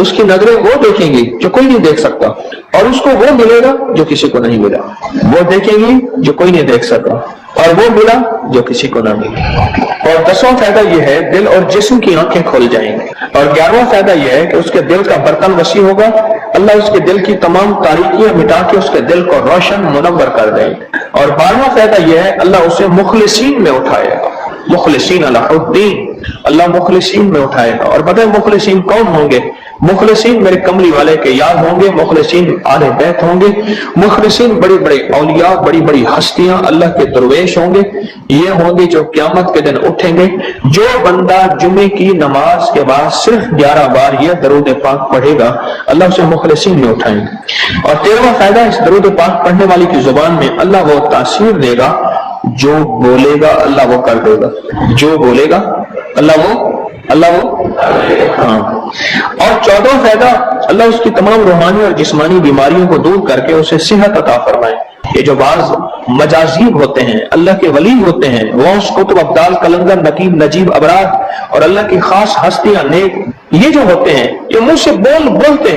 اس کی نظریں وہ دیکھیں گی جو کوئی نہیں دیکھ سکتا، اور اس کو وہ ملے گا جو کسی کو نہیں ملا، وہ دیکھیں گی جو کوئی نہیں دیکھ سکتا اور وہ ملا جو کسی کو نہ ملا۔ اور 10واں فائدہ یہ ہے دل اور جسم کی آنکھیں کھل جائیں گی۔ اور 11واں فائدہ یہ ہے کہ اس کے دل کا برتن وسیع ہوگا، اللہ اس کے دل کی تمام تاریکیاں مٹا کے اس کے دل کو روشن منور کر دیں گے۔ اور 12واں فائدہ یہ ہے اللہ اسے مخلصین میں اٹھائے گا، مخلصین اللہ الدین، اللہ مخلصین میں اٹھائے گا۔ اور بتائیں مخلصین کون ہوں گے؟ مخلصین میرے کملی والے کے یار ہوں گے، مخلصین آل بیت ہوں گے، مخلصین بڑی بڑی اولیاء، بڑی بڑی ہستیاں اللہ کے درویش ہوں گے، یہ ہوں گے جو قیامت کے دن اٹھیں گے۔ جو بندہ جمعے کی نماز کے بعد صرف 11 بار یہ درود پاک پڑھے گا اللہ اسے مخلصین میں اٹھائیں گے۔ اور 13واں فائدہ اس درود پاک پڑھنے والی کی زبان میں اللہ وہ تاثیر دے گا، جو بولے گا اللہ وہ کر دے گا، جو بولے گا اللہ وہ ہاں۔ اور 14واں فائدہ اللہ اس کی تمام روحانی اور جسمانی بیماریوں کو دور کر کے اسے صحت عطا فرمائے۔ یہ جو بعض مجازیب ہوتے ہیں، اللہ کے ولی ہوتے ہیں، غوث، قطب، ابدال، قلندر، نقیب، نجیب، ابرار اور اللہ کی خاص ہستیاں نیک، یہ جو ہوتے ہیں یہ منہ سے بولتے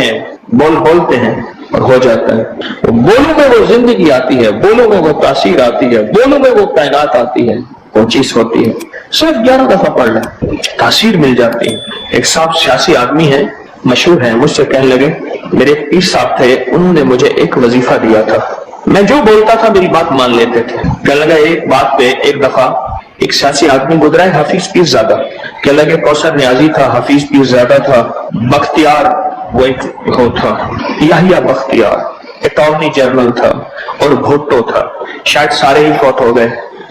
ہیں اور ہو جاتا ہے۔ بولوں میں وہ زندگی آتی ہے، بولوں میں وہ تاثیر آتی ہے، بولوں میں وہ کائنات آتی ہے، وہ چیز ہوتی ہے۔ صرف 11 دفعہ پڑھ لیں تاثیر مل جاتی ہے۔ ایک صاحب سیاسی آدمی ہے، مشہور ہے، مجھ سے کہنے لگے میرے ایک پیر صاحب تھے، انہوں نے مجھے ایک وظیفہ دیا تھا، میں جو بولتا تھا میری بات مان لیتے تھے۔ کہنے لگا ایک بات پہ ایک دفعہ ایک سیاسی آدمی گزرا ہے، حفیظ پیر زادہ، کہنے لگے کوثر نیازی تھا، حفیظ پیر زادہ تھا، بختیار وہ ایک وہ تھا، یحییٰ بختیار اٹارنی جنرل تھا، اور بھٹو تھا، شاید سارے ہی فوت ہو گئے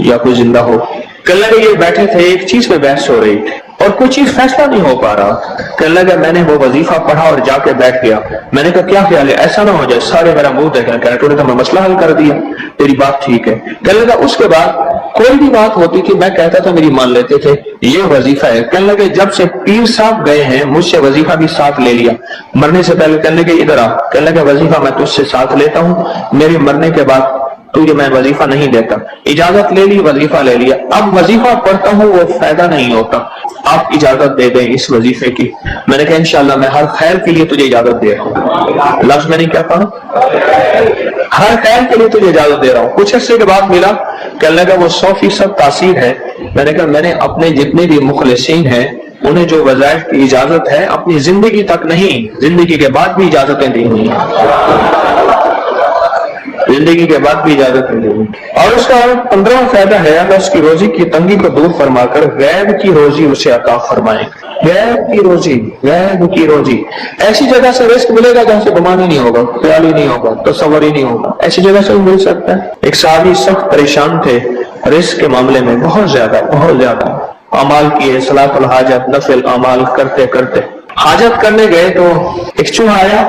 یا کوئی زندہ ہو۔ کہنے لگے یہ بیٹھے تھے، ایک چیز پہ بحث ہو رہی تھی اور کوئی چیز فیصلہ نہیں ہو پا رہا۔ کہنے لگا میں نے وہ وظیفہ پڑھا اور جا کے بیٹھ گیا، میں نے کہا کیا خیال ہے؟ ایسا نہ ہو جائے سارے میرا منہ دیکھیں، کہنے تو نے تو میں مسئلہ حل کر دیا، تیری بات ٹھیک ہے۔ کہنے لگا اس کے بعد کوئی بھی بات ہوتی تھی میں کہتا تھا میری مان لیتے تھے، یہ وظیفہ ہے۔ کہنے لگے جب سے پیر صاحب گئے ہیں مجھ سے وظیفہ بھی ساتھ لے لیا، مرنے سے پہلے کہنے لگے ادھر آ، کہنے لگا وظیفہ میں تجھ سے ساتھ لیتا ہوں، میرے مرنے کے بعد تجھے میں وظیفہ نہیں دیتا، اجازت لے لی، وظیفہ لے لیا، اب وظیفہ پڑھتا ہوں وہ فائدہ نہیں ہوتا، آپ اجازت دے دیں اس وظیفے کی۔ میں نے کہا انشاءاللہ میں ہر خیر کے لیے تجھے اجازت دے رہا ہوں، لفظ میں نے کیا کہا، ہر خیر کے لیے تجھے اجازت دے رہا ہوں۔ کچھ عرصے کے بعد ملا، کہنے لگا وہ 100% تاثیر ہے۔ میں نے کہا میں نے اپنے جتنے بھی مخلصین ہیں انہیں جو وظائف کی اجازت ہے اپنی زندگی تک نہیں، زندگی کے بعد بھی اجازتیں دی ہوئی ہیں، زندگی کے بعد بھی اجازت ملے گی۔ اور اس کا 15واں فائدہ ہے اللہ اس کی روزی کی تنگی کو دور فرما کر غیب کی روزی اسے عطا فرمائے۔ غیب کی روزی ایسی جگہ سے رزق ملے گا جہاں سے گمان ہی نہیں ہوگا، خیال ہی نہیں ہوگا، تصور ہی نہیں ہوگا، ایسی جگہ سے مل سکتا ہے۔ ایک صحابی سخت پریشان تھے رزق کے معاملے میں، بہت زیادہ اعمال کیے، صلاۃ الحاجت، نفل اعمال کرتے کرتے حاجت کرنے گئے تو ایک چوہا آیا،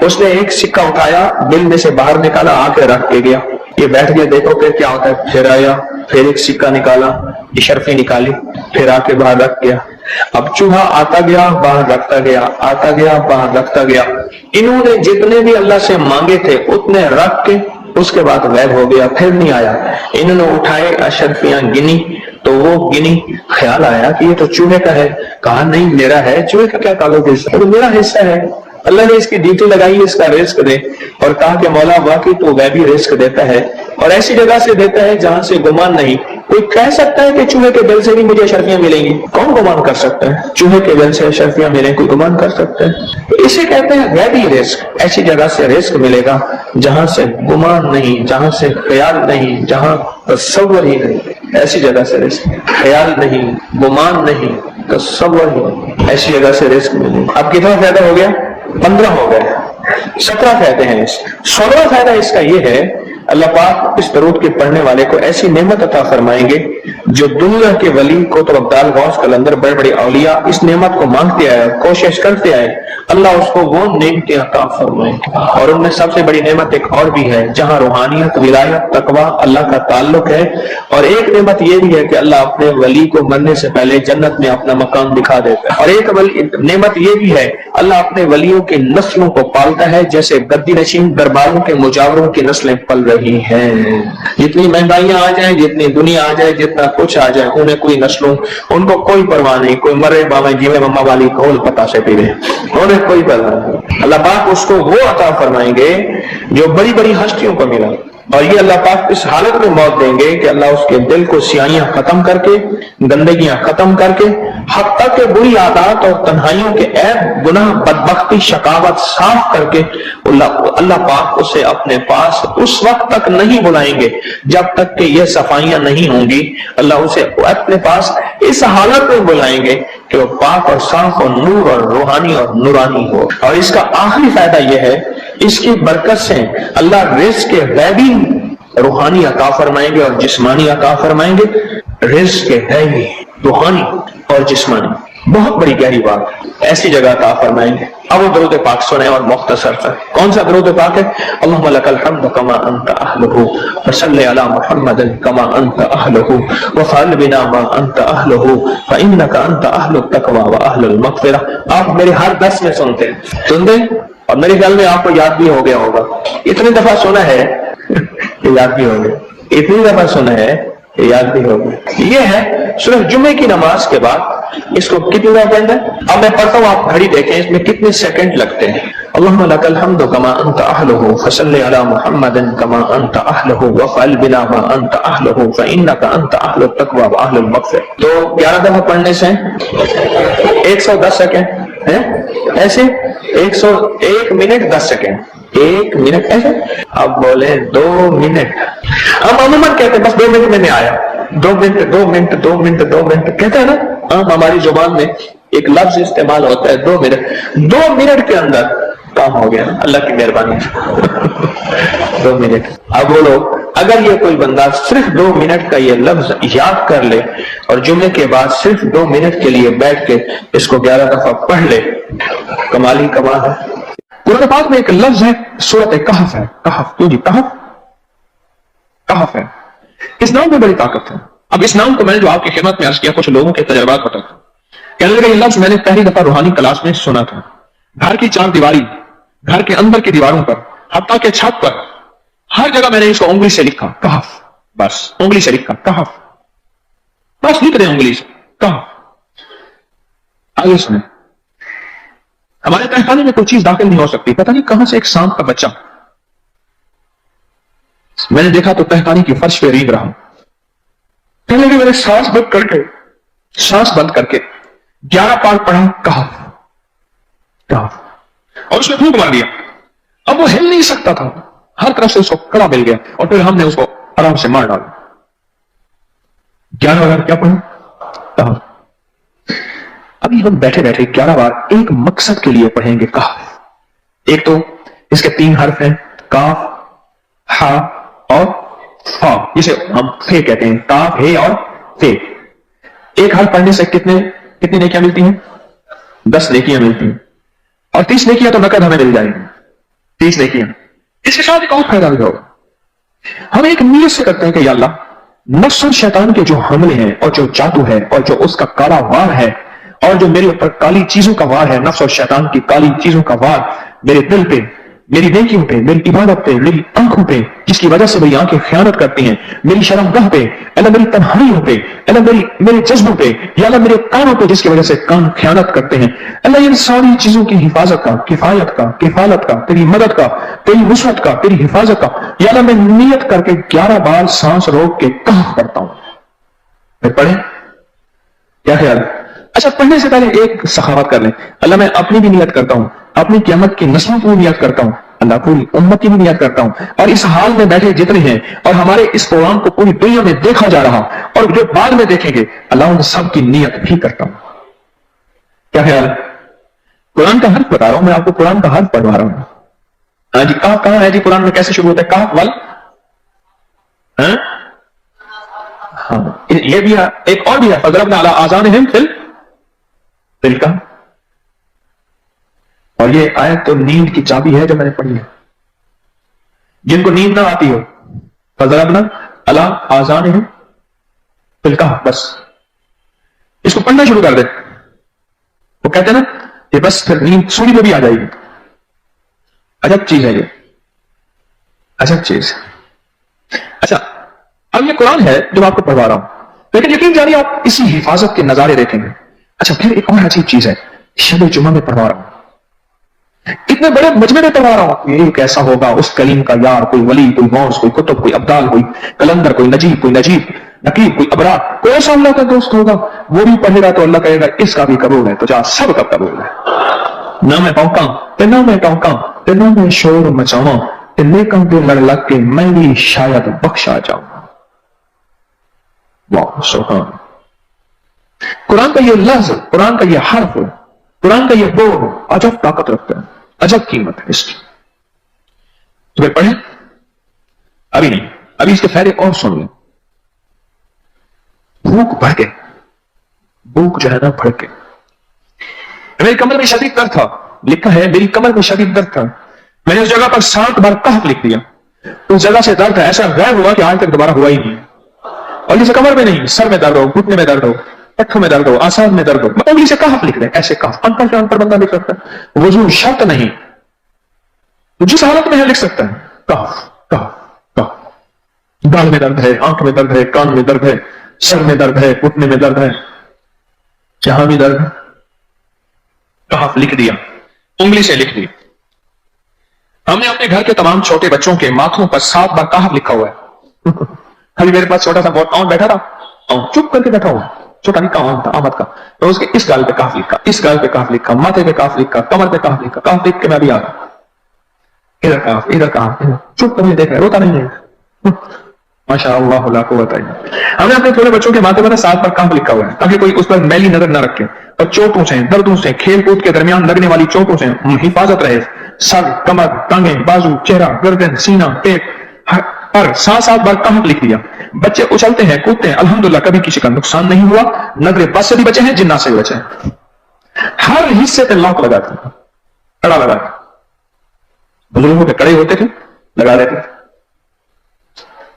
اس نے ایک سکہ اٹھایا، دل میں سے باہر نکالا، آ کے رکھ کے گیا، یہ بیٹھ گیا دیکھو پھر کیا ہوتا ہے، پھر آیا، پھر ایک سکہ نکالا، اشرفی نکالی، پھر آ کے باہر رکھ گیا۔ اب چوہا آتا گیا باہر رکھتا گیا، آتا گیا باہر رکھتا گیا، انہوں نے جتنے بھی اللہ سے مانگے تھے اتنے رکھ کے اس کے بعد غائب ہو گیا، پھر نہیں آیا۔ انہوں نے اٹھائے اشرفیاں گنی تو وہ گنی، خیال آیا کہ یہ تو چوہے کا ہے، کہا نہیں میرا ہے، چوہے کا کیا تعلق ہے، میرا حصہ ہے۔ اللہ نے اس کی ڈیوٹی لگائی اس کا رزق دے، اور کہا کہ مولا واقعی تو غیبی رزق دیتا ہے اور ایسی جگہ سے دیتا ہے جہاں سے گمان نہیں۔ کوئی کہہ سکتا ہے کہ چوہے کے دل سے بھی مجھے اشرفیاں ملیں گی؟ کون گمان کر سکتا ہے چوہے کے دل سے اشرفیاں ملیں؟ کوئی گمان کر سکتا ہے؟ تو اسے کہتے ہیں غیبی رزق، ایسی جگہ سے رزق ملے گا جہاں سے گمان نہیں، جہاں سے خیال نہیں، جہاں تصور ہی نہیں، ایسی جگہ سے رزق، خیال نہیں، گمان نہیں، تصور ہی، ایسی جگہ سے رزق ملے گا۔ اب کتنا فائدہ ہو گیا؟ 15 ہو گئے، 17 فائدے ہیں اس۔ 16واں فائدہ اس کا یہ ہے اللہ پاک اس درود کے پڑھنے والے کو ایسی نعمت عطا فرمائیں گے جو دنیا کے ولی کو تو ابدال غوث قلندر بڑے بڑے اولیاء اس نعمت کو مانگتے آئے، کوشش کرتے آئے، اللہ اس کو وہ نعمتیں عطا فرمائیں۔ اور ان میں سب سے بڑی نعمت ایک اور بھی ہے جہاں روحانیت، ولایت، تقوی، اللہ کا تعلق ہے، اور ایک نعمت یہ بھی ہے کہ اللہ اپنے ولی کو مرنے سے پہلے جنت میں اپنا مقام دکھا دیتا ہے، اور ایک نعمت یہ بھی ہے اللہ اپنے ولیوں کی نسلوں کو پالتا ہے جیسے گدی نشین درباروں کے مجاوروں کی نسلیں پل رہی ہیں. جتنی مہنگائیاں آ جائیں، جتنی دنیا آ جائے، جتنا کچھ آ جائے، انہیں کوئی نسلوں، ان کو کوئی پرواہ نہیں. کوئی مرے باوے جیوے مما والی کھول پتا سے پیوے، انہیں کوئی پرواہ نہیں. اللہ پاک اس کو وہ عطا فرمائیں گے جو بڑی بڑی ہستیوں کو ملا. اور یہ اللہ پاک اس حالت میں موت دیں گے کہ اللہ اس کے دل کو سیاہیاں ختم کر کے، گندگیاں ختم کر کے، حتیٰ کہ بری عادات اور تنہائیوں کے عیب، گناہ، بدبختی، شقاوت صاف کر کے اللہ پاک اسے اپنے پاس اس وقت تک نہیں بلائیں گے جب تک کہ یہ صفائیاں نہیں ہوں گی. اللہ اسے اپنے پاس اس حالت میں بلائیں گے کہ وہ پاک اور صاف اور نور اور روحانی اور نورانی ہو. اور اس کا آخری فائدہ یہ ہے، اس کی برکت سے اللہ رزق کے غیبی روحانی عطا فرمائیں گے اور جسمانی عطا فرمائیں گے. رزق کے غیبی روحانی اور جسمانی، بہت بڑی گہری بات، ایسی جگہ عطا فرمائیں گے. اب وہ درود پاک سنیں اور مختصر سے. کون سا درود پاک ہے؟ اللہم لک الحمد کما انت اہلہ وصلی علی محمد کما انت اہلہ وفعل بنا ما انت اہلہ فانک انت اہل التقوی واہل المغفرہ. آپ میرے ہر درس میں سنتے اور میرے خیال میں آپ کو یاد بھی ہو گیا ہوگا. اتنی دفعہ سنا ہے کہ یاد بھی ہو گیا، اتنی دفعہ سنا ہے کہ یاد بھی ہو گیا. یہ ہے صرف جمعے کی نماز کے بعد اس کو کتنی دفعہ پڑھنا ہے. اب میں پڑھتا ہوں، آپ گھڑی دیکھیں اس میں کتنے سیکنڈ لگتے ہیں. اللہم لک الحمد کما انت اہلہ فصلی علی محمد کما انت اہلہ وفعل بنا ما انت اہلہ فانک انت اہل التقوی واہل المغفرہ. تو 11 دفعہ پڑھنے سے 110 سیکنڈ ہے، ایسے 101 منٹ 10 سیکنڈ، 1 منٹ ایسے. اب بولے 2 منٹ. ہم عموماً کہتے ہیں بس 2 منٹ میں نہیں آیا، 2 منٹ 2 منٹ 2 منٹ 2 منٹ کہتے ہیں نا. ہماری زبان میں ایک لفظ استعمال ہوتا ہے 2 منٹ. 2 منٹ کے اندر کام ہو گیا، اللہ کی مہربانی. 2 منٹ. اب بولو، اگر یہ کوئی بندہ صرف 2 منٹ کا یہ لفظ یاد کر لے اور جمعے کے بعد صرف 2 منٹ کے لیے بیٹھ کے اس کو 11 دفعہ پڑھ لے، کمال ہی کمال ہے. قرآن پاک میں ایک لفظ ہے، سورۃ کہف ہے. کہف، کیوں جی کہف؟ کہف ہے. اس نام میں بڑی طاقت ہے. اب اس نام کو میں نے جو آپ کی خدمت میں عرض کیا، کچھ لوگوں کے تجربات بتا، کہنے لگے یہ لفظ میں نے پہلی دفعہ روحانی کلاس میں سنا تھا. گھر کی 4 دیواری، گھر کے اندر کی دیواروں پر، حتیٰ کہ چھت پر، ہر جگہ میں نے اس کو انگلی سے لکھا، کہف. بس انگلی سے لکھا کہف، بس لکھ دیں انگلی سے کہف. آگے سنیں، ہمارے تہخانے میں کوئی چیز داخل نہیں ہو سکتی. پتہ نہیں کہاں سے ایک سانپ کا بچہ میں نے دیکھا تو تہخانے کی فرش پہ رینگ رہا. کہنے لگے میں نے سانس بند کر کے 11 پار پڑھا کہف کہف، اور اس نے پھونک مار دیا. اب وہ ہل نہیں سکتا تھا، ہر طرف سے اس کو کڑا مل گیا، اور پھر ہم نے اس کو آرام سے مار ڈالا. 11 بار کیا پڑھا؟ کہف. ابھی ہم بیٹھے بیٹھے 11 بار ایک مقصد کے لیے پڑھیں گے کہف. ایک تو اس کے 3 حرف ہیں، کاف، ہا اور فا، جسے ہم فے کہتے ہیں، کاف، ہے اور فے. ایک حرف پڑھنے سے کتنی نیکیاں ملتی ہیں؟ 10 نیکیاں ملتی ہیں، اور 30 نیکیاں تو نقد ہمیں مل جائیں گی. 30 نیکیاں. اس کے ساتھ ایک اور فائدہ بھی ہوگا. ہم ایک نیت سے کرتے ہیں کہ یا اللہ، نفس اور شیطان کے جو حملے ہیں اور جو جادو ہے اور جو اس کا کالا وار ہے اور جو میرے اوپر کالی چیزوں کا وار ہے، نفس اور شیطان کی کالی چیزوں کا وار میرے دل پہ، میری نیکیوں پہ، میری عبادت پہ، میری آنکھوں پہ، جس کی وجہ سے میری آنکھیں خیانت کرتی ہیں، میری شرمگاہ پہ، اللہ میری تنہائیوں پہ، اللہ میرے جذبوں پہ، یا اللہ میرے کانوں پہ جس کی وجہ سے کان خیانت کرتے ہیں، اللہ ان ساری چیزوں کی حفاظت کا، کفایت کا، کفالت کا، تیری مدد کا، تیری نصرت کا، تیری حفاظت کا، یا اللہ میں نیت کر کے 11 بار سانس روک کے کہف پڑھتا ہوں. پھر پڑھیں. کیا خیال ہے؟ اچھا، پڑھنے سے پہلے ایک سخاوت کر لیں. اللہ میں اپنی بھی نیت کرتا ہوں، اپنی قیامت کی نسلوں کی بھی نیت کرتا ہوں، اللہ پوری امت کی بھی نیت کرتا ہوں، اور اس حال میں بیٹھے جتنے ہیں اور ہمارے اس پروگرام کو پوری دنیا میں دیکھا جا رہا اور جو بعد میں دیکھیں گے، اللہ ان سب کی نیت بھی کرتا ہوں. کیا خیال ہے؟ قرآن کا حرف بتا رہا ہوں میں آپ کو، قرآن کا حرف پڑھوا رہا ہوں. ہاں جی، کہاں کہاں ہے جی؟ قرآن میں کیسے شروع ہوتا ہے؟ کہف وال، ہاں یہ بھی ہے. ایک اور بھی ہے، فضربنا علی آذانہم فی الکہف. اور یہ آیت تو نیند کی چابی ہے جو میں نے پڑھی ہے. جن کو نیند نہ آتی ہو، فضربنا علی آذانہم فی الکہف، بس اس کو پڑھنا شروع کر دے. وہ کہتے ہیں نا یہ بس پھر نیند سوئی میں بھی آ جائے گی. عجب چیز ہے یہ, عجب چیز. اچھا اب یہ قرآن ہے جو آپ کو پڑھوا رہا ہوں, لیکن یقین جانیے آپ اسی حفاظت کے نظارے دیکھیں گے. اچھا پھر ایک اور عجیب چیز ہے, شب جمعہ میں پڑھوا رہا ہوں, اتنے بڑے مجمع میں پڑھوا رہا ہوں, یہ کیسا ہوگا اس کلیم کا یار, کوئی ولی, کوئی غوث, کوئی کتب, کوئی ابدال, کوئی کلندر, کوئی نجیب, کوئی نجیب, نقیب, کوئی ابرار, کوئی ایسا اللہ کا دوست ہوگا, وہ بھی پڑھے گا تو اللہ کہے گا اس کا بھی قبول ہے, تو جا سب کا قبول ہے. نہ میں پونکاں تے نہ میں ٹونکاں تے نہ میں شور مچاواں تے نیکاں دے لڑ لگ کے میں بھی شاید بخشا جاؤں. واہ سبحان. قرآن کا یہ لفظ, قرآن کا یہ حرف, قرآن کا یہ بول عجب طاقت رکھتا ہے, عجب قیمت ہے اس کی. تمہیں پڑھیں؟ ابھی نہیں, ابھی اس کے فائدے اور سن لیں. بھوک بڑھ کے, بھوک جو ہے نا بڑھ کے, میری کمر میں شدید درد تھا, لکھا ہے میری کمر میں شدید درد تھا, میں نے اس جگہ پر 7 بار کہف لکھ دیا. اس جگہ سے درد ایسا غائب ہوا کہ آج تک دوبارہ ہوا ہی نہیں. اور جسے کمر میں نہیں, سر میں درد ہو, گھٹنے میں درد ہو, پٹھوں میں درد ہو, آسان میں درد ہو, انگلی سے کہف لکھ دیں, ایسے کہف ان پر بندہ لکھ سکتا ہے. وضو شرط نہیں, تو جس حالت میں ہے لکھ سکتا ہے. کہف کہف کہف, دال میں درد ہے, آنکھ میں درد ہے, کان میں درد ہے, سر میں درد ہے, گھٹنے میں درد ہے, جہاں بھی درد ہے کہف لکھ دیا, انگلی سے لکھ دیا. ہم نے اپنے گھر کے تمام چھوٹے بچوں کے ماتھوں پر 7 بار کہف لکھا ہوا ہے. ابھی میرے پاس چھوٹا سا بہت کاؤن بیٹھا تھا, چپ کر کے بیٹھا ہوا, چھوٹا نہیں کاؤن تھا آمد کا, تو اس کے اس گال پہ کہف لکھا, اس گال پہ کہف لکھا, ماتھے پہ کہف لکھا, کمر پہ کہف لکھا, کہف لکھ کے میں بھی آ رہا, ادھر کہف, ادھر کہف, چپ کر کے دیکھ رہا ہے, روتا نہیں ہے. ماشاء اللہ لا قوت الا باللہ. ہم نے اپنے چھوٹے بچوں کے ماتھے پر 7 بار کہف لکھا ہوا ہے تاکہ کوئی اس پر میلی نظر نہ رکھے, اور چوٹوں سے, دردوں سے, کھیل کود کے درمیان لگنے والی چوٹوں سے حفاظت رہے. سر, کمر, ٹانگیں, بازو, چہرہ, گردن, سینہ, پیٹ پر 7 بار کہف لکھ دیا. بچے اچھلتے ہیں, کودتے ہیں, الحمدللہ کبھی کسی کا نقصان نہیں ہوا. نظر بس سے بھی بچے ہیں, جنات سے بھی بچے ہیں. ہر حصے پہ لاک لگاتے ہیں, کڑا لگا کے. بزرگوں کے کڑے ہوتے تھے, لگا دیتے تھے,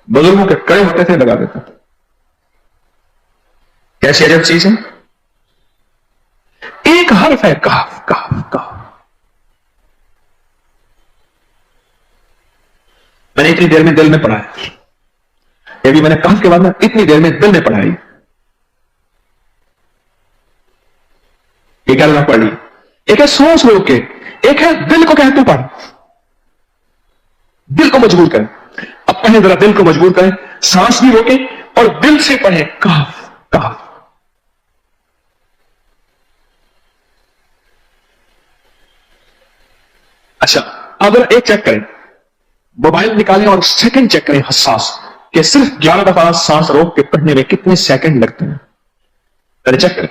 بزرگوں کے کڑے ہوتے تھے, لگا دیتے تھے. کیسی عجب چیز ہے. ایک حرف ہے کہف, کہف, کہف. میں نے اتنی دیر میں دل میں پڑھا ہے, یہ بھی میں نے کہف کے بعد میں اتنی دیر میں دل میں پڑھا ہے. یہ کیا لگا پڑھ لی. ایک ہے سانس روک کے, ایک ہے دل کو کہہ تو پڑھ, دل کو مجبور کریں. اب پڑھیں ذرا, دل کو مجبور کریں, سانس بھی روکیں اور دل سے پڑھیں کہف, کہف. اچھا اب ایک چیک کریں, موبائل نکالیں اور سیکنڈ چیک کریں حساس, کہ صرف 11 دفعہ سانس روک کے پڑھنے میں کتنے سیکنڈ لگتے ہیں. پہلے چیک کریں,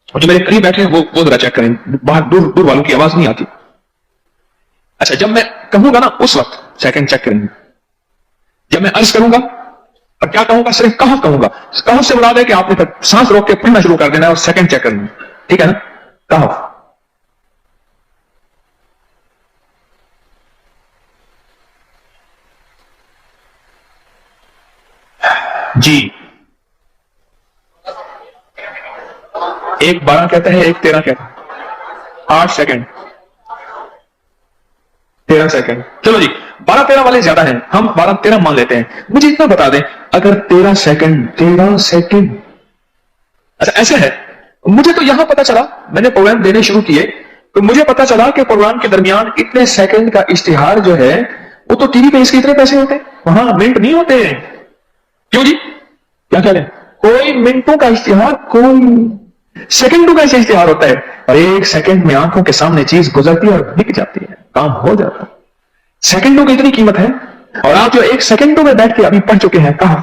اور جو میرے قریب بیٹھے ہیں وہ ذرا چیک کریں, باہر دور دور والوں کی آواز نہیں آتی. اچھا جب میں کہوں گا نا اس وقت سیکنڈ چیک کریں گے. جب میں عرض کروں گا اور کیا کہوں گا, صرف کہف کہوں گا, کہف سے مراد ہے کہ آپ نے سانس روک کے پڑھنا شروع کر دینا ہے اور سیکنڈ چیک کرنا ہے. ٹھیک ہے نا, کہف. جی, ایک 12 کہتا ہے, ایک 13 کہتا ہے. 8 سیکنڈ, 13 سیکنڈ. چلو جی 12-13 والے زیادہ ہیں, ہم 12-13 مان لیتے ہیں. مجھے اتنا بتا دیں, اگر 13 سیکنڈ. اچھا ایسا ہے, مجھے تو یہاں پتا چلا, میں نے پروگرام دینے شروع کیے تو مجھے پتا چلا کہ پروگرام کے درمیان اتنے سیکنڈ کا اشتہار جو ہے وہ تو ٹی وی پہ اس کے اتنے پیسے ہوتے ہیں, وہاں منٹ نہیں ہوتے. کیوں جی, کیا خیال ہے؟ کوئی منٹوں کا اشتہار, کوئی سیکنڈوں کا اشتہار ہوتا ہے, اور 1 سیکنڈ میں آنکھوں کے سامنے چیز گزرتی ہے اور بک جاتی ہے, کام ہو جاتا ہے. سیکنڈوں کی اتنی قیمت ہے, اور آپ جو 1 سیکنڈوں میں بیٹھ کے ابھی پڑھ چکے ہیں کہا,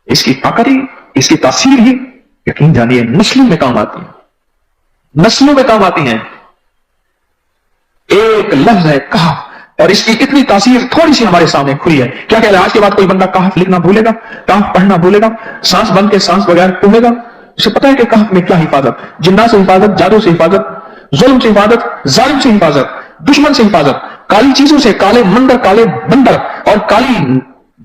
اس کی طاقت ہی, اس کی تاثیر ہی یقین جانیے نسلوں میں کام آتی ہے, نسلوں میں کام آتی ہیں. ایک لفظ ہے کہا, اور اس کی اتنی تاثیر تھوڑی سی ہمارے سامنے کھلی ہے. کیا کہہ رہا ہے, آج کے بعد کوئی بندہ کہف لکھنا بھولے گا, کہف پڑھنا بھولے گا, سانس بند کے سانس بغیر پڑھے گا, اسے پتا ہے کہ کہف میں کیا حفاظت, جنات سے حفاظت, جادو سے حفاظت, ظلم سے حفاظت, ظالم سے حفاظت, دشمن سے حفاظت, کالی چیزوں سے, کالے مندر, کالے بندر اور کالی